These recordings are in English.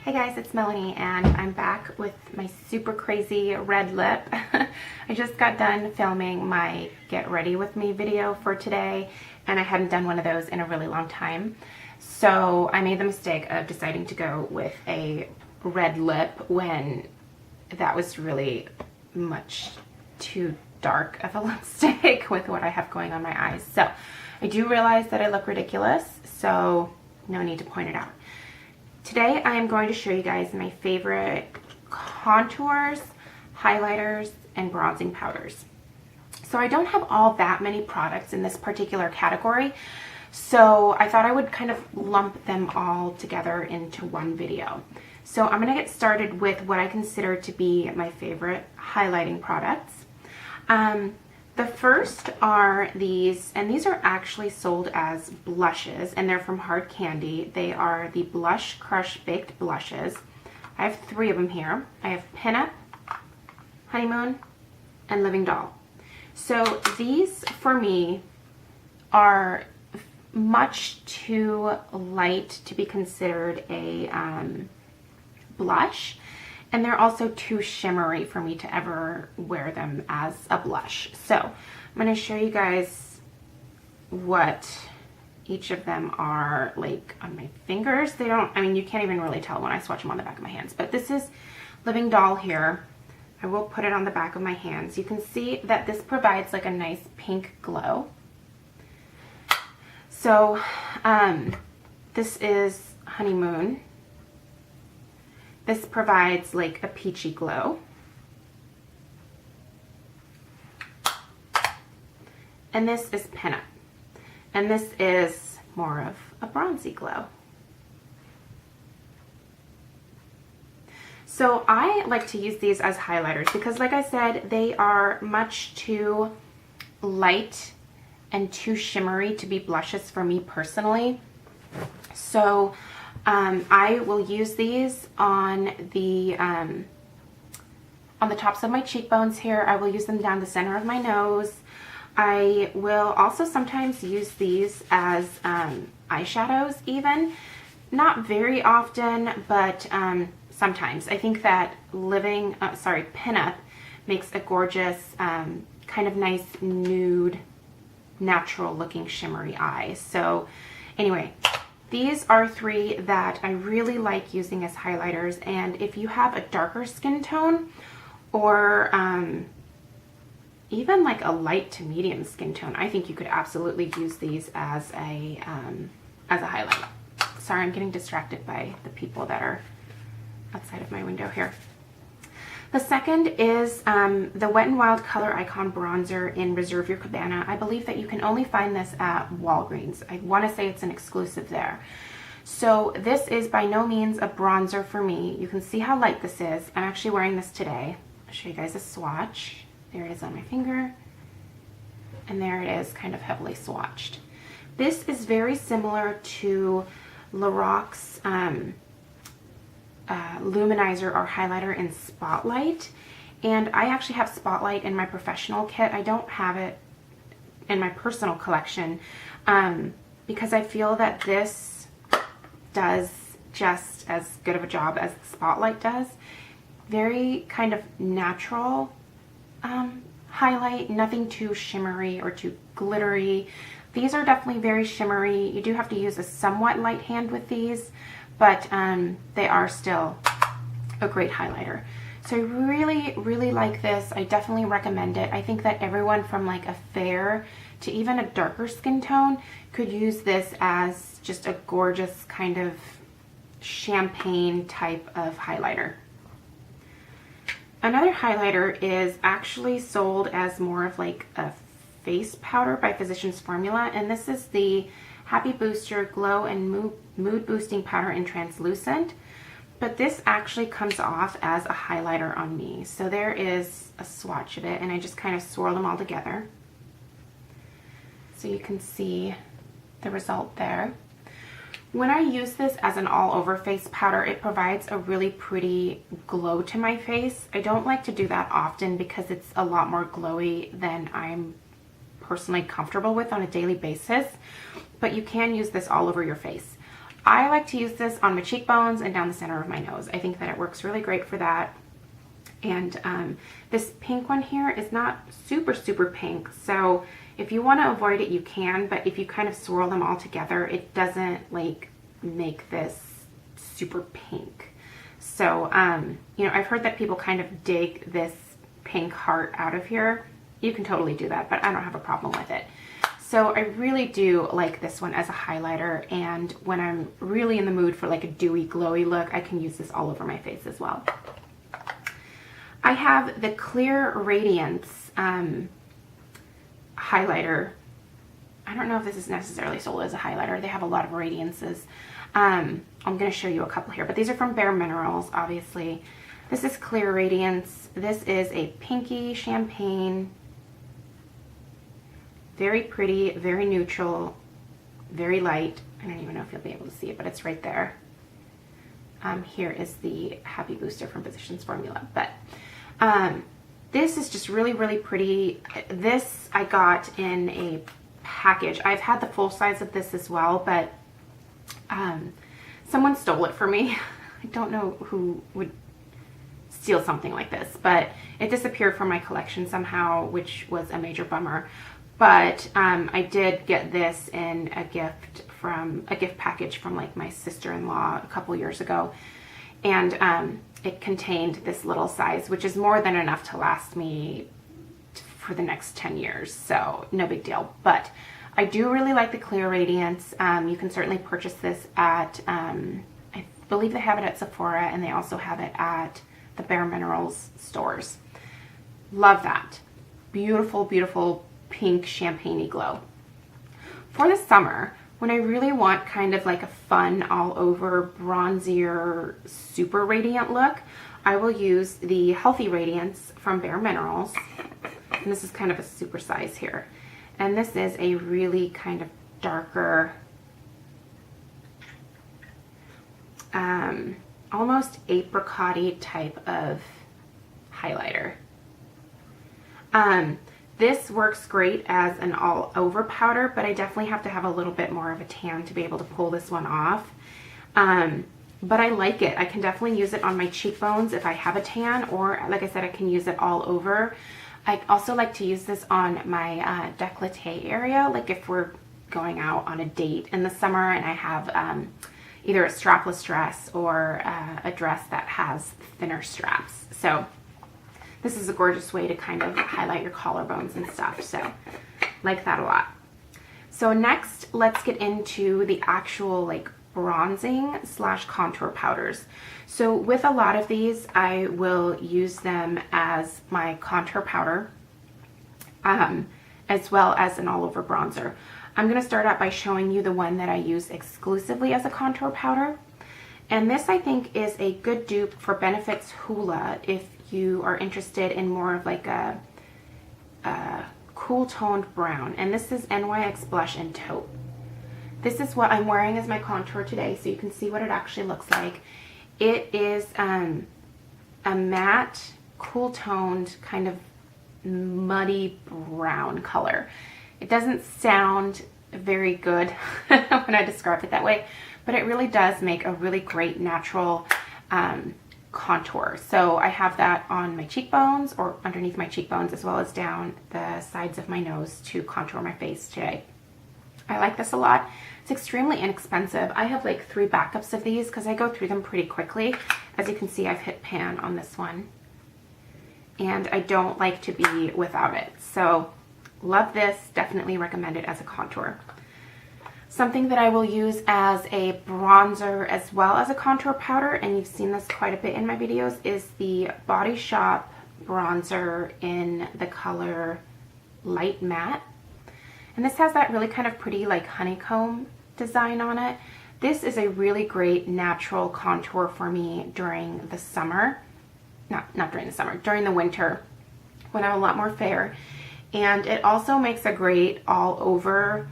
Hey guys, it's Melanie and I'm back with my super crazy red lip. I just got done filming my get ready with me video for today and I hadn't done one of those in a really long time. So I made the mistake of deciding to go with a red lip when that was really much too dark of a lipstick with what I have going on my eyes. So I do realize that I look ridiculous, so no need to point it out. Today I am going to show you guys my favorite contours, highlighters, and bronzing powders. So I don't have all that many products in this particular category, so I thought I would kind of lump them all together into one video. So I'm going to get started with what I consider to be my favorite highlighting products. The first are these, and these are actually sold as blushes, and they're from Hard Candy. They are the Blush Crush Baked Blushes. I have 3 of them here. I have Pinup, Honeymoon, and Living Doll. So these, for me, are much too light to be considered a blush. And they're also too shimmery for me to ever wear them as a blush. So I'm going to show you guys what each of them are like on my fingers. They don't, I mean, you can't even really tell when I swatch them on the back of my hands. But this is Living Doll here. I will put it on the back of my hands. You can see that this provides like a nice pink glow. So this is Honeymoon. This provides like a peachy glow. And this is Pinup. And this is more of a bronzy glow. So I like to use these as highlighters because, like I said, they are much too light and too shimmery to be blushes for me personally. So I will use these on the tops of my cheekbones here. I will use them down the center of my nose. I will also sometimes use these as eyeshadows even. Not very often, but sometimes. I think that Pinup makes a gorgeous, kind of nice nude, natural looking shimmery eye. So anyway, these are 3 that I really like using as highlighters, and if you have a darker skin tone or even like a light to medium skin tone, I think you could absolutely use these as a highlight. Sorry, I'm getting distracted by the people that are outside of my window here. The second is the Wet n Wild Color Icon Bronzer in Reserve Your Cabana. I believe that you can only find this at Walgreens. I want to say it's an exclusive there. So this is by no means a bronzer for me. You can see how light this is. I'm actually wearing this today. I'll show you guys a swatch. There it is on my finger. And there it is, kind of heavily swatched. This is very similar to Lorac luminizer or highlighter in Spotlight, and I actually have Spotlight in my professional kit. I don't have it in my personal collection because I feel that this does just as good of a job as Spotlight does. Very kind of natural highlight, nothing too shimmery or too glittery. These are definitely very shimmery. You do have to use a somewhat light hand with these, but they are still a great highlighter. So I really, really like this. I definitely recommend it. I think that everyone from like a fair to even a darker skin tone could use this as just a gorgeous kind of champagne type of highlighter. Another highlighter is actually sold as more of like a face powder by Physicians Formula, and this is the Happy Booster Glow and Mood Boosting Powder in Translucent. But this actually comes off as a highlighter on me. So there is a swatch of it, and I just kind of swirl them all together. So you can see the result there. When I use this as an all-over face powder, it provides a really pretty glow to my face. I don't like to do that often because it's a lot more glowy than I'm personally comfortable with on a daily basis, but you can use this all over your face. I like to use this on my cheekbones and down the center of my nose. I think that it works really great for that. And this pink one here is not super, super pink. So if you want to avoid it, you can. But if you kind of swirl them all together, it doesn't like make this super pink. So, you know, I've heard that people kind of dig this pink heart out of here. You can totally do that, but I don't have a problem with it. So I really do like this one as a highlighter, and when I'm really in the mood for like a dewy, glowy look, I can use this all over my face as well. I have the Clear Radiance highlighter. I don't know if this is necessarily sold as a highlighter. They have a lot of radiances. I'm going to show you a couple here, but these are from Bare Minerals, obviously. This is Clear Radiance. This is a pinky champagne. Very pretty, very neutral, very light. I don't even know if you'll be able to see it, but it's right there. Here is the Happy Booster from Physicians Formula. But this is just really, really pretty. This I got in a package. I've had the full size of this as well, but someone stole it for me. I don't know who would steal something like this, but it disappeared from my collection somehow, which was a major bummer. But I did get this in a gift package from like my sister-in-law a couple years ago, and it contained this little size, which is more than enough to last me for the next 10 years, so no big deal. But I do really like the Clear Radiance. You can certainly purchase this at, I believe they have it at Sephora, and they also have it at the Bare Minerals stores. Love that. Beautiful, beautiful pink champagne-y glow. For the summer, when I really want kind of like a fun all over bronzier super radiant look, I will use the Healthy Radiance from Bare Minerals, and this is kind of a super size here, and this is a really kind of darker, almost apricot-y type of highlighter. This works great as an all-over powder, but I definitely have to have a little bit more of a tan to be able to pull this one off. But I like it. I can definitely use it on my cheekbones if I have a tan, or like I said, I can use it all over. I also like to use this on my décolleté area, like if we're going out on a date in the summer and I have either a strapless dress or a dress that has thinner straps. So this is a gorgeous way to kind of highlight your collarbones and stuff. So like that a lot. So next, let's get into the actual like bronzing / contour powders. So with a lot of these, I will use them as my contour powder, as well as an all over bronzer. I'm going to start out by showing you the one that I use exclusively as a contour powder. And this I think is a good dupe for Benefit's Hoola if you are interested in more of like a cool toned brown. And this is NYX Blush and Taupe. This is what I'm wearing as my contour today, so you can see what it actually looks like. It is a matte, cool toned, kind of muddy brown color. It doesn't sound very good when I describe it that way, but it really does make a really great natural contour. So I have that on my cheekbones or underneath my cheekbones, as well as down the sides of my nose to contour my face today. I like this a lot. It's extremely inexpensive. I have like 3 backups of these because I go through them pretty quickly. As you can see, I've hit pan on this one, and I don't like to be without it. So love this, definitely recommend it as a contour. Something that I will use as a bronzer as well as a contour powder, and you've seen this quite a bit in my videos, is the Body Shop bronzer in the color Light Matte. And this has that really kind of pretty like honeycomb design on it. This is a really great natural contour for me during the summer. Not during the summer, during the winter when I'm a lot more fair. And it also makes a great all over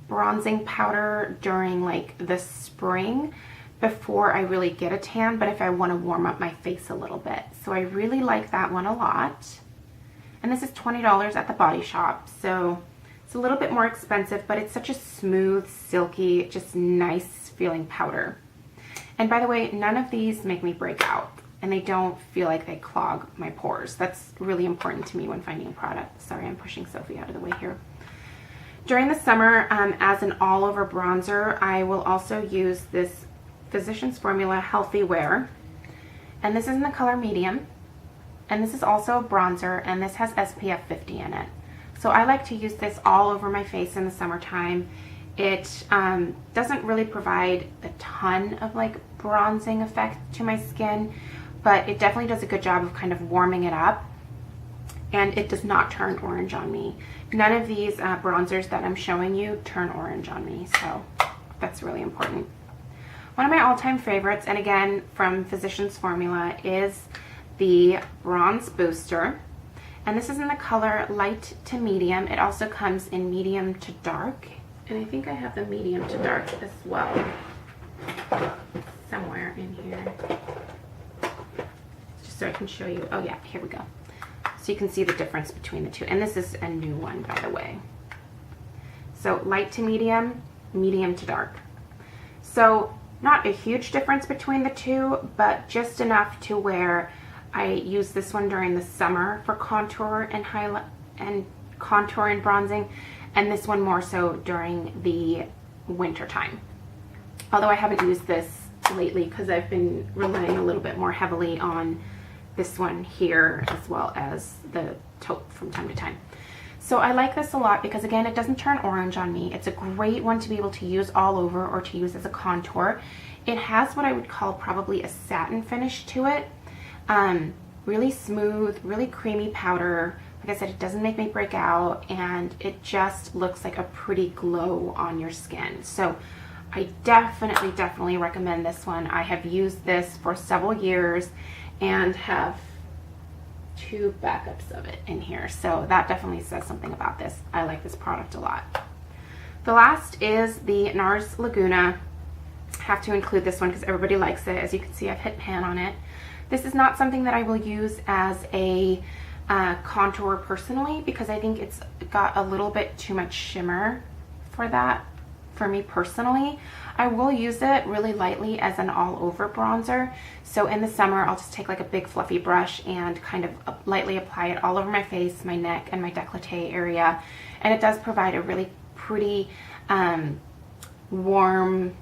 bronzing powder during like the spring before I really get a tan, but if I want to warm up my face a little bit. So I really like that one a lot. And this is $20 at the Body Shop. So it's a little bit more expensive, but it's such a smooth, silky, just nice feeling powder. And by the way, none of these make me break out, and they don't feel like they clog my pores. That's really important to me when finding a product. Sorry, I'm pushing Sophie out of the way here. During the summer, as an all-over bronzer, I will also use this Physicians Formula Healthy Wear. And this is in the color medium. And this is also a bronzer, and this has SPF 50 in it. So I like to use this all over my face in the summertime. It doesn't really provide a ton of like bronzing effect to my skin, but it definitely does a good job of kind of warming it up, and it does not turn orange on me. None of these bronzers that I'm showing you turn orange on me, so that's really important. One of my all-time favorites, and again from Physicians Formula, is the Bronze Booster. And this is in the color light to medium. It also comes in medium to dark. And I think I have the medium to dark as well. Somewhere in here. Just so I can show you. Oh yeah, here we go. So you can see the difference between the two. And this is a new one, by the way. So light to medium, medium to dark. So not a huge difference between the two, but just enough to where I use this one during the summer for contour and highlight and contour and bronzing, and this one more so during the winter time. Although I haven't used this lately because I've been relying a little bit more heavily on this one here as well as the taupe from time to time. So I like this a lot because again, it doesn't turn orange on me. It's a great one to be able to use all over or to use as a contour. It has what I would call probably a satin finish to it. Really smooth, really creamy powder. Like I said, it doesn't make me break out, and it just looks like a pretty glow on your skin. So I definitely recommend this one. I have used this for several years and have 2 backups of it in here. So that definitely says something about this. I like this product a lot. The last is the NARS Laguna. Have to include this one because everybody likes it. As you can see, I've hit pan on it. This is not something that I will use as a contour personally because I think it's got a little bit too much shimmer for that, for me personally. I will use it really lightly as an all-over bronzer. So in the summer, I'll just take like a big fluffy brush and kind of lightly apply it all over my face, my neck, and my décolleté area. And it does provide a really pretty warm,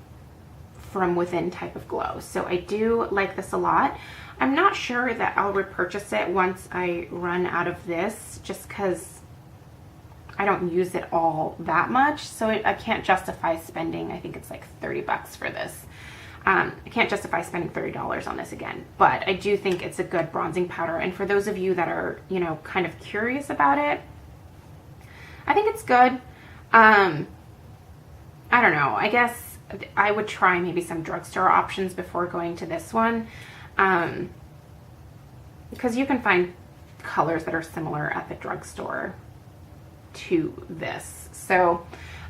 from within type of glow. So I do like this a lot. I'm not sure that I'll repurchase it once I run out of this, just because I don't use it all that much. So I can't justify spending, I think it's like 30 bucks for this. I can't justify spending $30 on this again, but I do think it's a good bronzing powder. And for those of you that are, you know, kind of curious about it, I think it's good. I don't know. I guess I would try maybe some drugstore options before going to this one. Because you can find colors that are similar at the drugstore to this. So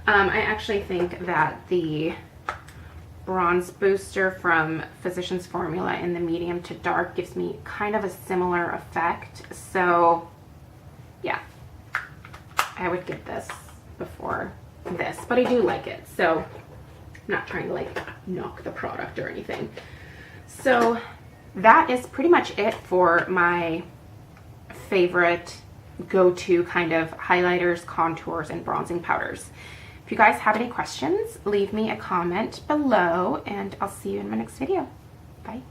I actually think that the Bronze Booster from Physicians Formula in the medium to dark gives me kind of a similar effect. So yeah, I would get this before this, but I do like it. So I'm not trying to like knock the product or anything. So that is pretty much it for my favorite go-to kind of highlighters, contours, and bronzing powders. If you guys have any questions, leave me a comment below, and I'll see you in my next video. Bye.